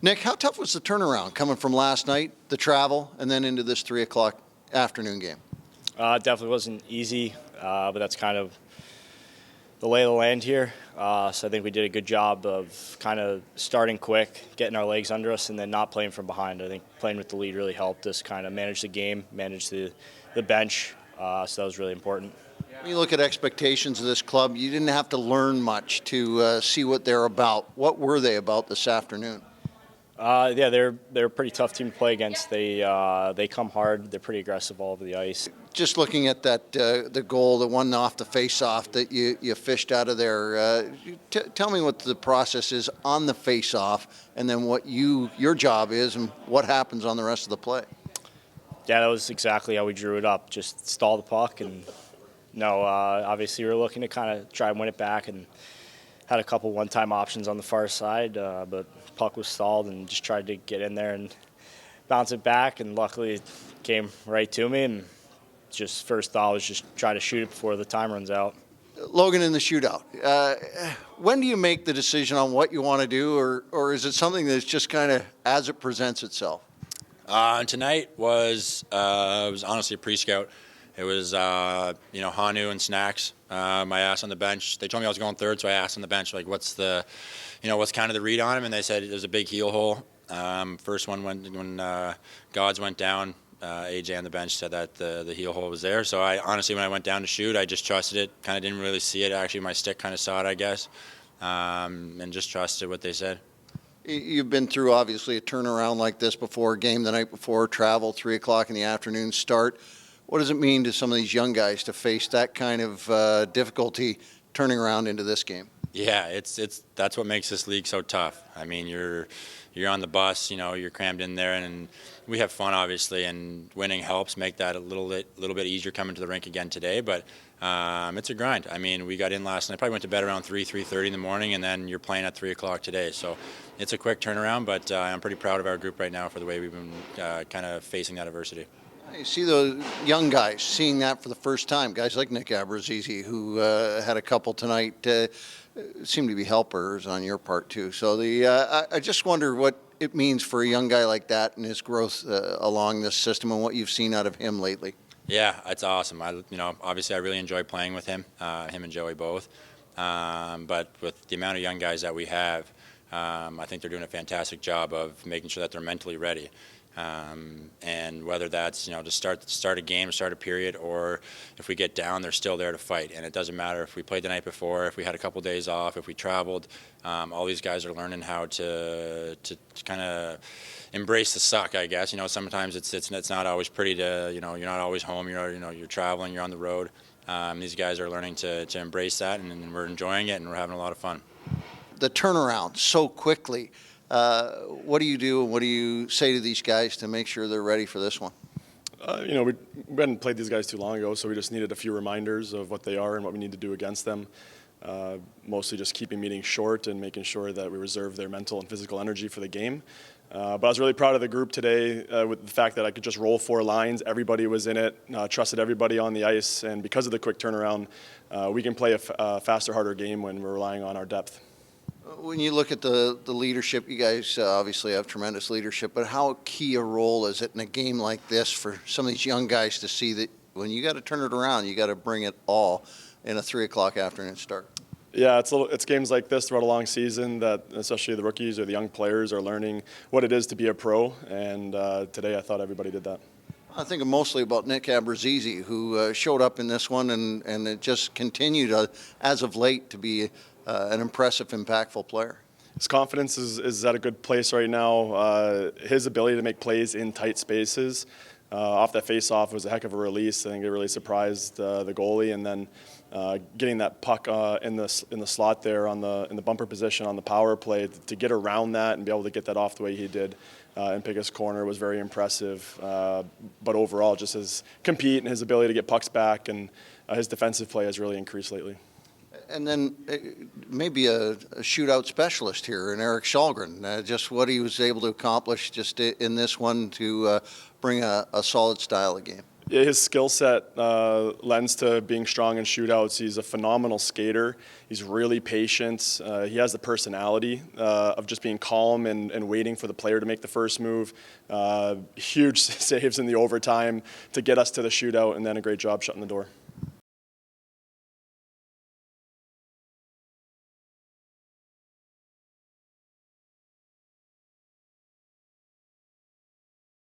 Nick, how tough was the turnaround coming from last night, the travel, and then into this 3 o'clock afternoon game? It definitely wasn't easy, but that's kind of the lay of the land here. So I think we did a good job of kind of starting quick, getting our legs under us, and then not playing from behind. I think playing with the lead really helped us kind of manage the game, manage the bench, so that was really important. When you look at expectations of this club, you didn't have to learn much to see what they're about. What were they about this afternoon? Yeah, they're a pretty tough team to play against. They come hard. They're pretty aggressive all over the ice. Just looking at that, the goal, the one off the face-off that you fished out of there. Tell me what the process is on the face-off, and then what your job is, and what happens on the rest of the play. Yeah, that was exactly how we drew it up. Just stall the puck, and obviously we were looking to kind of try and win it back, and had a couple one-time options on the far side, but puck was stalled and just tried to get in there and bounce it back, and luckily it came right to me, and just first thought was just try to shoot it before the time runs out. Logan, in the shootout, when do you make the decision on what you want to do, or is it something that's just kind of as it presents itself? Tonight was honestly a pre-scout. It was, Hanu and Snacks. I asked on the bench. They told me I was going third, so I asked on the bench, like, what's kind of the read on him? And they said there's a big heel hole. First one when Gods went down, AJ on the bench said that the heel hole was there. So I honestly, when I went down to shoot, I just trusted it. Kind of didn't really see it. Actually, my stick kind of saw it, I guess, and just trusted what they said. You've been through, obviously, a turnaround like this before, game the night before, travel, 3 o'clock in the afternoon start. What does it mean to some of these young guys to face that kind of difficulty turning around into this game? Yeah, that's what makes this league so tough. I mean, you're on the bus, you're crammed in there, and we have fun, obviously, and winning helps make that a little bit easier coming to the rink again today. But it's a grind. I mean, we got in last night, probably went to bed around 3:30 in the morning, and then you're playing at 3 o'clock today. So it's a quick turnaround, but I'm pretty proud of our group right now for the way we've been kind of facing that adversity. You see those young guys seeing that for the first time, guys like Nick Abruzzese, who had a couple tonight, seem to be helpers on your part too. So I just wonder what it means for a young guy like that and his growth along this system and what you've seen out of him lately. Yeah, it's awesome. Obviously I really enjoy playing with him, him and Joey both. But with the amount of young guys that we have, I think they're doing a fantastic job of making sure that they're mentally ready. And whether that's to start a game, start a period, or if we get down, they're still there to fight. And it doesn't matter if we played the night before, if we had a couple days off, if we traveled. All these guys are learning how to kind of embrace the suck, I guess. Sometimes it's not always pretty to you're not always home. You're traveling, you're on the road. These guys are learning to embrace that, and we're enjoying it, and we're having a lot of fun. The turnaround so quickly. What do you do and what do you say to these guys to make sure they're ready for this one? We hadn't played these guys too long ago, so we just needed a few reminders of what they are and what we need to do against them. Mostly just keeping meetings short and making sure that we reserve their mental and physical energy for the game. But I was really proud of the group today with the fact that I could just roll 4 lines. Everybody was in it, trusted everybody on the ice, and because of the quick turnaround, we can play a faster, harder game when we're relying on our depth. When you look at the leadership, you guys obviously have tremendous leadership, but how key a role is it in a game like this for some of these young guys to see that when you got to turn it around, you got to bring it all in a 3 o'clock afternoon start? Yeah, it's games like this throughout a long season that especially the rookies or the young players are learning what it is to be a pro, and today I thought everybody did that. I think mostly about Nick Abruzzese, who showed up in this one and it just continued as of late to be an impressive, impactful player. His confidence is at a good place right now. His ability to make plays in tight spaces off that face-off was a heck of a release. I think it really surprised the goalie, and then getting that puck in the slot there in the bumper position on the power play to get around that and be able to get that off the way he did and pick his corner was very impressive. But overall, just his compete and his ability to get pucks back and his defensive play has really increased lately. And then maybe a shootout specialist here in Eric Källgren, just what he was able to accomplish just in this one to bring a solid style of game. Yeah, his skill set lends to being strong in shootouts. He's a phenomenal skater. He's really patient. He has the personality of just being calm and waiting for the player to make the first move. Huge saves in the overtime to get us to the shootout, and then a great job shutting the door.